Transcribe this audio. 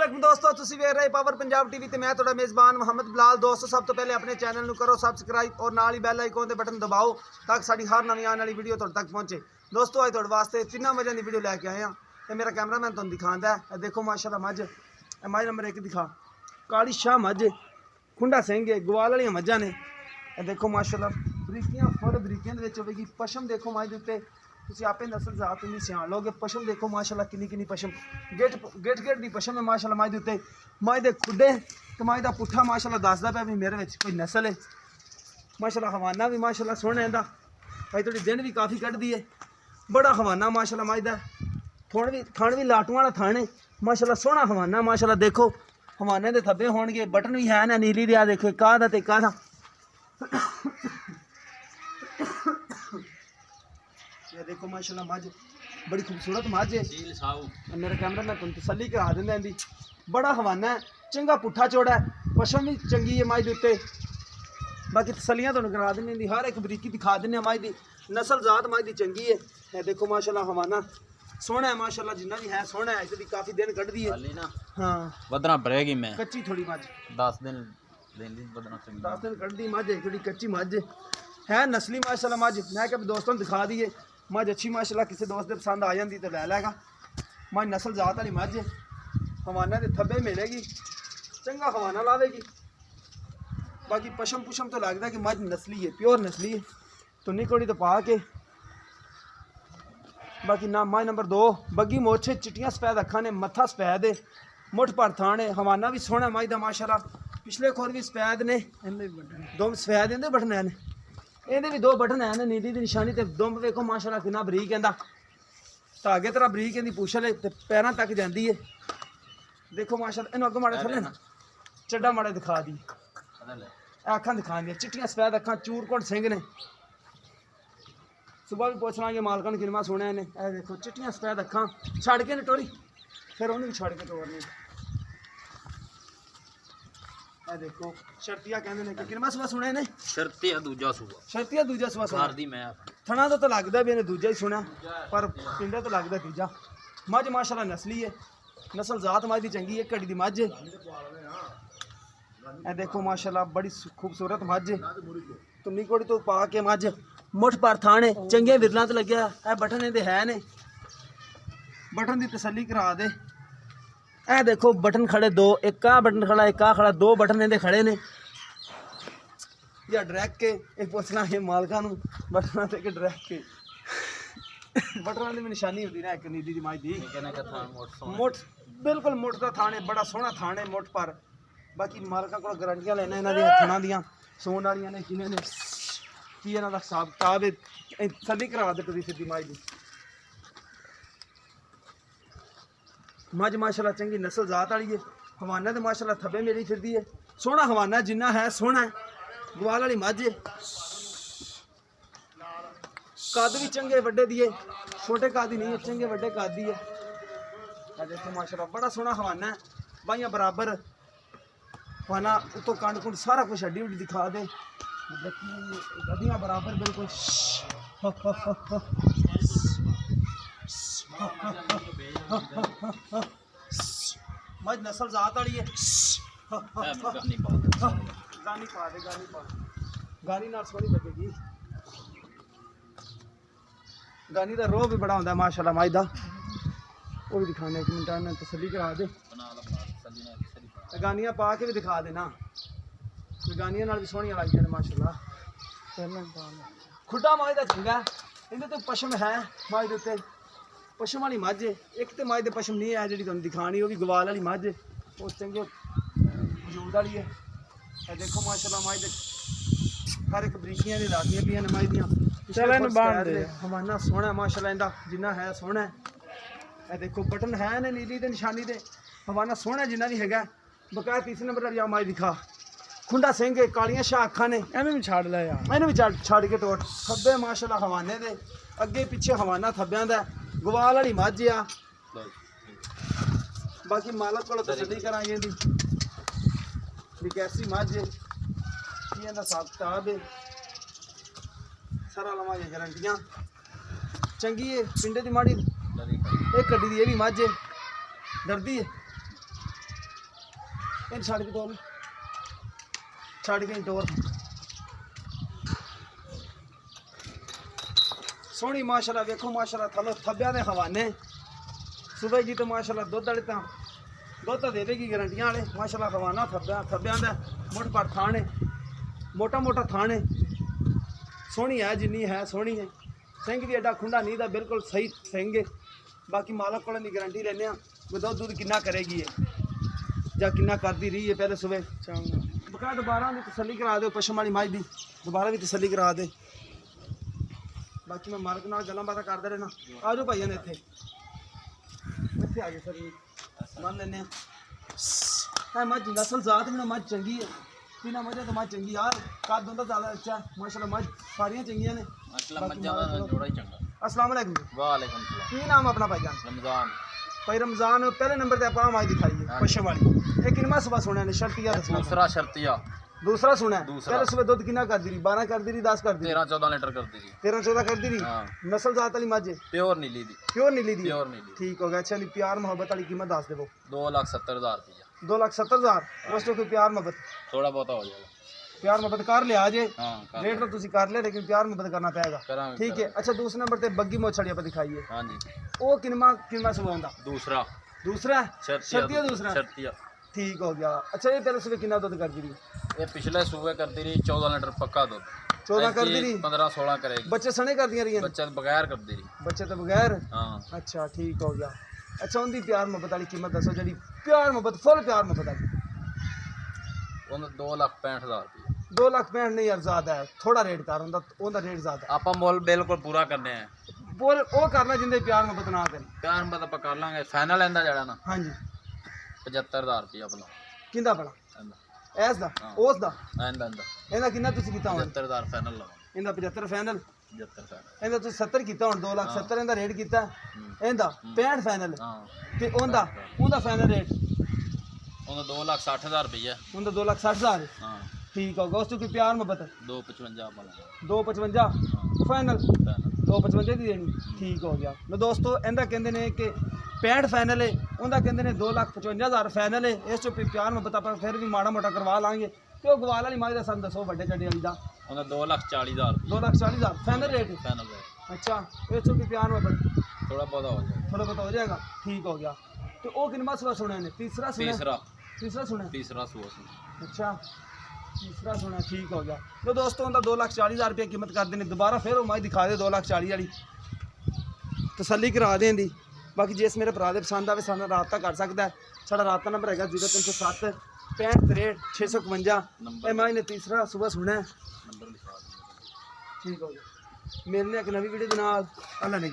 वालेकुम दोस्तों, तुसी वेख रहे पावर पंजाब टीवी ते मैं तुहाडा मेज़बान मोहम्मद बिलाल। दोस्तों सब तो पहले अपने चैनल नूं करो सब्सक्राइब और नाल ही बैल आइकन दे बटन दबाओ ताकि साडी हर नवीं आने वाली वीडियो तुहाडे तक पहुंचे। दोस्तों अज तुहाडे वास्ते तिन्ना मज़े दी वीडियो लैके आए हां ते मेरा कैमरामैन तुहानूं दिखांदा है। देखो माशाल्लाह मझ नंबर 1 दिखा काली शाह मझ खुंडा सिंह है, गवाल वाली मझां ने। देखो माशाल्लाह बरीकियां फुल बरीकियां दे विच होवेगी। पशम देखो मझ दे उत्ते तुसी आपे नस्ल जात नहीं सियाण लोगे। पशम देखो माशाल्लाह किन्नी किन्नी पशम गेट दी पशम है माशाल्लाह। मझ दे उत्ते मझ दे खुडे ते मझ दा पुट्ठा माशाल्लाह दसदा पिया भी मेरे विच कोई नस्ल है माशाल्लाह। हवाना भी माशाल्लाह सोहना इंदा भाई, थोड़ी दिन भी काफ़ी कड्ढदी है। बड़ा हवाना माशाल्लाह मझ दा थण भी लाटूआं वाला थण है माशाल्लाह। सोहना हवाना माशाल्लाह। देखो हवाने दे थब्बे होणगे, बटन भी है ना नीली दे। देखो काह दा ते काह दा। देखो माशाल्लाह मझ बड़ी खूबसूरत मझ है। मेरा कैमरा मैं तुम तसल्ली करा दिंदा इंदी। बड़ा हवाना है, चंगा पुट्ठा चौड़ा है, पशम भी चंगी है मझ दे उत्ते। बाकी तसल्लियां तुहानूं करा दिंदे इंदी, हर एक बरीकी दिखा दिंदे मझ दी। नस्ल जात मझ दी चंगी है। देखो माशाल्लाह हवाना सोहना है माशाल्लाह, जिन्ना भी है सोहना है। इसदी काफ़ी दिन कड्ढदी है ना। हाँ बदना भरेगी मैं कच्ची थोड़ी मझ 10 दिन लेंदी बदना 10 दिन कड्ढदी मझ है, थोड़ी कच्ची मझ है नस्ली माशाल्लाह मझ। मैं क्या दोस्तों दिखा दिए मझ अच्छी माशाल्लाह। किसी दोस्त दे पसंद आ जाती तो लै लेगा। मझ नस्ल जात वाली मझ है। हवाना दे थब्बे मिलेगी, चंगा हवाना लावेगी। बाकी पशम पुशम तो लगता है कि मझ नस्ली है, प्योर नस्ली है। तो निकोड़ी तो पा के बाकी ना मझ नंबर 2 बग्गी मोछे चिट्टियां सफेद अखां ने, मत्था सफेद है, मुठ पर थान है। हवाना भी सोहना मझ दा माशाल्लाह। पिछले खोर भी सफेद ने, दो सफेद इंदे बटन है, इहदे भी 2 बटन है नीली दी निशानी ते। दुंब देखो माशाल्लाह कितना बरीक इंदा, धागे तरह बरीक इंदी पूछल ते पैरां तक जाती है। देखो माशाल्लाह इन्हूं अगों माड़े थल्ले ना चड्डा माड़े दिखा दी, अखां दिखा दी चिट्टियां सफेद अखां, चूरकोट सिंह ने। सुबह भी पूछ लांगे मालका ने किनवा सुने ने। देखो चिट्टियां सफेद अखां छड़ के ने टोरी, फिर उन्हें भी छड़ के तोड़नी। देखो शर्तिया कहते हैं कि किनवा सुबह सुने ने। शर्तिया दूजा सुबह सुबह दी मैं थना तो लगता भी इन्हें दूजा ही सुना, पर पिंडा तो लगता तीजा। मझ माशाल्लाह नस्ली है, नस्ल जात मझ दी चंगी है, घड़ी दी मझ है। देखो माशाल्लाह बड़ी खूबसूरत मझ है। तो निकोड़ी तो पा के मझ मुठ पर थाने चंगे विरलों तो लगे है। बटन इहदे है ने, बटन की तसल्ली करा दे। ए देखो बटन खड़े 2, एक आ बटन खड़ा, एक आ खड़ा, 2 बटन इहदे खड़े ने। या ड्रैग के एक पूछना है मालका नूं बटना ते कि ड्रैग के बटना की निशानी होती ना एक नीली दी मझ दी। मुठ बिल्कुल मुठ का थाने, बड़ा सोहना थाने मुठ पर। बाकी मालका को गारंटियां लेना इन्हां दी थणा दियां सोन वालियां ने किने ने की इन्हां दा हिसाब किताब है। तसल्ली करा दे तुसीं सिद्धी मझ दी। मझ माशाल्लाह चंगी नस्ल जात वाली है। हवाना तो माशाल्लाह थब्बे मेरी फिरदी है। सोहना हवाना जिन्ना है सोहना है। गवाल वाली मझ है, कद भी चंगे वड्डे दी है, छोटे कद ही नहीं है, चंगे वड्डे कद दी है। देखो माशाल्लाह बड़ा सोहना हवाना है, बाइयां बराबर हवाना, उतो कंड कुंड सारा कुछ हड्डी उड्डी दिखा दे। गड्डियां बराबर बिल्कुल। मझ नस्ल जात वाली है। गानी पा दे, गानी नाल सोहनी लगेगी। गानी का रोह भी बड़ा होंदा है माशाल्लाह मझ दा, वो भी दिखाने एक मिनट में तसल्ली करा दे। गानियां पा के भी दिखा देना, गानियां नाल भी सोहनियां लगदियां ने माशाल्लाह। खुड्डा मझ दा चंगा, इहदे ते पशम है मझ दे उत्ते, पशम वाली मझ है। एक तो मझ दे पशम नहीं है जी तुहानूं दिखानी, वो भी गवाल वाली मझ है, वो चंगे वजूद वाली है। देखो माशाल्लाह मझ दे हर एक बरीकियां दी लादियां पियां ने मझ दियां। हवाना सोहना माशाल्लाह इंदा, जिन्ना है सोहना है। देखो बटन है ने नीली ते निशानी दे। हवाना सोहना जिन्ना भी हैगा। बकाया 3 नंबर वाली मझ दिखा खुंडा सिंह है, कालियां शाह अखां ने। इन्हें भी छड़ लै यार, इन्हें भी छड़ के टोट। थब्बे माशाल्लाह हवाने दे, अगे पिछे हवाना थब्बियां दा। गवाल वाली मझ आ। बाकी मालक को तसल्ली करांगे इंदी भी कैसी मझ है, की इंदा हिसाब किताब है, सारा लवांगे गारंटियां। चंगी है, पिंडे दी माड़ी एक कड्डी दी, ये भी मझ है, डरदी है। ਇਹ ਛੱਡ ਕੇ ਤੋਰ ਛੱਡ ਕੇ ਟੋਰ ਸੋਹਣੀ ਮਾਸ਼ਾਅੱਲਾ ਵੇਖੋ ਮਾਸ਼ਾਅੱਲਾ ਥੱਲੇ ਥੱਬਿਆਂ ਦੇ ਹਵਾਨੇ ਸਵੇਰ ਜੀ ਤੇ ਮਾਸ਼ਾਅੱਲਾ ਦੁੱਧ ਵਾਲੇ ਤਾਂ ਦੁੱਧ ਤਾਂ ਦੇ ਦੇਗੀ ਗਰੰਟੀਆਂ ਵਾਲੇ ਮਾਸ਼ਾਅੱਲਾ ਹਵਾਨਾ ਥੱਬਿਆਂ ਦਾ ਮੁੱਠ ਪਰ ਥਾਣ ਹੈ ਮੋਟਾ ਮੋਟਾ ਥਾਣ ਹੈ ਸੋਹਣੀ ਹੈ ਜਿੰਨੀ ਹੈ ਸੋਹਣੀ ਹੈ ਸਿੰਘ ਵੀ ਐਡਾ ਖੁੰਡਾ ਨਹੀਂ ਦਾ ਬਿਲਕੁਲ ਸਹੀ ਸਿੰਘ ਹੈ ਬਾਕੀ ਮਾਲਕ ਕੋਲੋਂ ਦੀ ਗਰੰਟੀ ਲੈਂਦੇ ਆ ਵੀ ਦੁੱਧ ਕਿੰਨਾ ਕਰੇਗੀ ਇਹ ਜਾਂ ਕਿੰਨਾ ਕਰਦੀ ਰਹੀ ਹੈ ਪਹਿਲੇ ਸਵੇਰ ਸ਼ਾਮ ਨੂੰ ਬਕਾ ਦੁਬਾਰਾ ਵੀ ਤਸੱਲੀ ਕਰਾ ਦਿਓ ਪਸ਼ਮ ਵਾਲੀ ਮੱਝ ਦੀ ਦੁਬਾਰਾ ਵੀ ਤਸੱਲੀ ਕਰਾ ਦੇ ਬਾਕੀ ਮੈਂ ਮਾਲਕ ਨਾਲ ਗੱਲਾਂ ਬਾਤਾਂ ਕਰਦਾ ਰਹਿਣਾ ਆ ਜਾਓ ਭਾਈਆਂ ਨੇ ਇੱਥੇ ਆ ਗਏ ਸਰ ਮੰਨ ਲੈਂਦੇ ਆ ਹੈ ਮੱਝ ਨਸਲ ਜ਼ਾਤ ਵੀ ਨਾ ਮੱਝ ਚੰਗੀ ਹੈ ਤਿੰਨਾਂ ਮੱਝਾਂ ਤੋਂ ਮੱਝ ਚੰਗੀ ਯਾਰ ਕੱਦ ਹੁੰਦਾ ਜ਼ਿਆਦਾ ਅੱਛਾ ਮਾਸ਼ਾਅੱਲਾ ਮੱਝ ਸਾਰੀਆਂ ਚੰਗੀਆਂ ਨੇ ਮਾਸ਼ਾਅੱਲਾ ਮੱਝਾਂ ਦਾ ਜੋੜਾ ਹੀ ਚੰਗਾ अस्सलाम वालेकुम ਵਾਲੇਕੁਮ ਸਲਾਮ ਕੀ ਨਾਮ ਆਪਣਾ ਭਾਈਜਾਨ ਰਮਜ਼ਾਨ ਭਾਈ ਰਮਜ਼ਾਨ ਪਹਿਲੇ ਨੰਬਰ ਤੇ ਆਪਾਂ ਮਾਈ ਦਿਖਾਈ ਹੈ ਪਸ਼ਮ ਵਾਲੀ ਇਹ ਕਿੰਨਾ ਸੁਬਾ ਸੁਣਿਆ ਨੇ ਸ਼ਰਤੀਆ ਦੱਸਣਾ ਦੂਸਰਾ ਸ਼ਰਤੀਆ ਦੂਸਰਾ ਸੁਣਿਆ ਦੂਸਰਾ। ਪਹਿਲੇ ਸੁਬਾ ਦੁੱਧ ਕਿੰਨਾ ਕਰਦੀ ਰਹੀ 12 ਕਰਦੀ ਰਹੀ 10 ਕਰਦੀ 13 14 ਲੀਟਰ ਕਰਦੀ ਸੀ 13 14 ਕਰਦੀ ਰਹੀ ਹਾਂ ਨਸਲ ਜ਼ਾਤ ਵਾਲੀ ਮੱਝ ਹੈ ਪਿਓਰ ਨੀਲੀ ਦੀ ਪਿਓਰ ਨੀਲੀ ਦੀ ਹੈ। ਪਿਓਰ ਨੀਲੀ ਠੀਕ ਹੋ ਗਿਆ ਅੱਛਾ ਨਹੀਂ ਪਿਆਰ ਮੁਹੱਬਤ ਵਾਲੀ ਕੀਮਤ ਦੱਸ ਦੇਵੋ 2,70,000 ਰੁਪਇਆ 2,70,000 ਉਸ ਤੋਂ ਕੋਈ ਪਿਆਰ ਮੁਹੱਬਤ ਥੋੜਾ ਬਹੁਤਾ ਹੋ ਜਾਏਗਾ ਪਿਆਰ ਮੁਹੱਬਤ ਕਰ ਲਿਆ ਜੇ ਹਾਂ ਕਰ ਰੇਟ ਤਾਂ ਤੁਸੀਂ ਕਰ ਲਿਆ ਲੇਕਿਨ ਪਿਆਰ ਮੁਹੱਬਤ ਕਰਨਾ ਪਏਗਾ ਕਰਾਂਗੇ ਠੀਕ ਹੈ ਅੱਛਾ ਦੂਸਰੇ ਨੰਬਰ ਤੇ ਬੱਗੀ ਮੋਛੜੀ ਆਪਾਂ ਦਿਖਾਈਏ ਹਾਂਜੀ ਉਹ ਕਿੰਨਾ ਸੁਬਾ ਹੁੰਦਾ ਦੂਸਰਾ ਦੂਸਰਾ ਸ਼ਰਤੀਆ ਸ਼ਰਤੀਆ ਦੂਸਰਾ ਸ਼ਰਤੀਆ ਠੀਕ ਹੋ ਗਿਆ ਅੱਛਾ ਇਹ ਪਹਿਲੇ ਸੁਬਹ ਕਿੰਨਾ ਦੁੱਧ ਕਰਦੀ ਰਹੀ ਇਹ ਪਿਛਲੇ ਸੂਬੇ ਕਰਦੀ ਰਹੀ 14 ਲੀਟਰ ਪੱਕਾ ਦੁੱਧ 14 ਕਰਦੀ ਰਹੀ 15 16 ਕਰੇਗੀ ਬੱਚੇ ਸਣੇ ਕਰਦੀਆਂ ਰਹੀਆਂ ਨੇ? ਬੱਚਾ ਬਗੈਰ ਕਰਦੀ ਰਹੀ ਬੱਚੇ ਤੋਂ ਬਗੈਰ ਹਾਂ ਅੱਛਾ ਠੀਕ ਹੋ ਗਿਆ ਅੱਛਾ ਉਹਦੀ ਪਿਆਰ ਮੁਹੱਬਤ ਵਾਲੀ ਕੀਮਤ ਦੱਸੋ ਜਿਹੜੀ ਪਿਆਰ ਮੁਹੱਬਤ ਫੁੱਲ ਪਿਆਰ ਮੁਹੱਬਤ ਵਾਲੀ ਉਹਦਾ 2,65,000 ਰੁਪਇਆ 2 ਲੱਖ 65 ਨਹੀਂ ਯਾਰ ਜ਼ਿਆਦਾ ਹੈ ਥੋੜਾ ਰੇਟ ਕਰ ਉਹਦਾ ਰੇਟ ਜ਼ਿਆਦਾ ਆਪਾਂ ਮੁੱਲ ਬਿਲਕੁਲ ਪੂਰਾ ਕਰਨੇ ਆ ਬੋਲ ਉਹ ਕਰਨਾ ਜਿੰਦੇ ਪਿਆਰ ਮੁਹੱਬਤ ਨਾ ਕਰਨ ਪਿਆਰ ਮਤ ਆਪਾਂ ਕਰ ਲਾਂਗੇ ਫਾਈਨਲ ਇਹਦਾ ਜਿਹੜਾ ਨਾ ਹਾਂਜੀ 75,000 ਰੁਪਇਆ ਭਲਾ ਕਿੰਦਾ ਭਲਾ ਇਹਦਾ ਐਸ ਦਾ ਹਾਂ। ਉਸ ਦਾ ਇਹਦਾ ਇਹਦਾ ਕਿੰਨਾ ਤੁਸੀਂ ਕੀਤਾ ਹੁਣ 75,000 ਫਾਈਨਲ ਲਵਾਂਗੇ ਇਹਦਾ 75 ਫਾਈਨਲ 75 ਫਾਈਨਲ ਇਹਦਾ ਤੁਸੀਂ 70 ਕੀਤਾ ਹੁਣ 2,70,000 ਇਹਦਾ ਰੇਟ ਕੀਤਾ ਇਹਦਾ 65 ਫਾਈਨਲ ਹਾਂ ਤੇ ਉਹਦਾ ਫਾਈਨਲ ਰੇਟ ਉਹਦਾ 2,60,000 ਰੁਪਇਆ ਉਹਦਾ 2,60,000 ਹਾਂ ਠੀਕ ਹੋ ਗਿਆ ਉਸ ਤੋਂ ਕੀ ਪਿਆਰ ਮੁਹੱਬਤ 2,55 ਭਲਾ 255 ਫਾਈਨਲ ਫਾਈਨਲ 255 ਦੀ ਦੇਣੀ ਠੀਕ ਹੋ ਗਿਆ ਲੋ ਦੋਸਤੋ ਇਹਦਾ ਕਹਿੰਦੇ ਨੇ ਕਿ 65 ਫਾਈਨਲ ਹੈ ਉਹਦਾ ਕਹਿੰਦੇ ਨੇ 2,55,000 ਫਾਈਨਲ ਹੈ ਇਸ ਚੋਂ ਪਿਆਰ ਮੁਹੱਬਤ ਆਪਾਂ ਫਿਰ ਵੀ ਮਾੜਾ ਮੋਟਾ ਕਰਵਾ ਲਾਂਗੇ ਤੇ ਉਹ ਗਵਾਲ ਵਾਲੀ ਮਾਝ ਦਾ ਸਾਨੂੰ ਦੱਸੋ ਵੱਡੇ ਚੱਡੇ ਵਾਲੀ ਦਾ ਉਹਦਾ 2,40,000 2,40,000 ਫਾਈਨਲ ਰੇਟ ਫਾਈਨਲ ਰੇਟ ਅੱਛਾ ਇਸ ਚੋਂ ਵੀ ਪਿਆਰ ਮੁਹੱਬਤ ਥੋੜਾ ਬਹੁਤਾ ਹੋ ਜਾਏਗਾ ਥੋੜਾ ਬਹੁਤ ਹੋ ਜਾਏਗਾ ਠੀਕ ਹੋ ਗਿਆ ਤੇ ਉਹ ਕਿੰਨਾ ਸਵਾ ਸੁਣਿਆ ਨੇ ਤੀਸਰਾ ਸੁਣਿਆ ਤੀਸਰਾ ਸੁਣਿਆ ਤੀਸਰਾ ਸੂਆ ਸੀ ਅੱਛਾ ਤੀਸਰਾ ਸੁਣਿਆ ਠੀਕ ਹੋ ਗਿਆ ਲੋ ਦੋਸਤੋ ਉਹਦਾ 2,40,000 ਰੁਪਏ ਕੀਮਤ ਕਰਦੇ ਨੇ ਦੁਬਾਰਾ ਫਿਰ ਉਹ ਮਾਈ ਦਿਖਾ ਦੇ 2,40,000 ਵਾਲੀ ਤਸੱਲੀ ਕਰਾ ਦੇਣ ਦੀ ਬਾਕੀ ਜਿਸ ਮੇਰੇ ਭਰਾ ਦੇ ਪਸੰਦ ਆਵੇ ਸਾਡੇ ਨਾਲ ਰਾਬਤਾ ਕਰ ਸਕਦਾ ਹੈ ਸਾਡਾ ਰਾਬਤਾ ਨੰਬਰ ਹੈਗਾ 0307 65 655 ਇਹ ਮਾਈ ਨੇ ਤੀਸਰਾ ਸਵੇਰ ਸੁਣਿਆ ਨੰਬਰ ਲਿਖਾ ਦਿਓ ਠੀਕ ਹੋ ਗਿਆ ਮਿਲਨੇ ਇੱਕ ਨਵੀਂ ਵੀਡੀਓ ਦੇ ਨਾਲ ਅੱਲਾ ਨੇ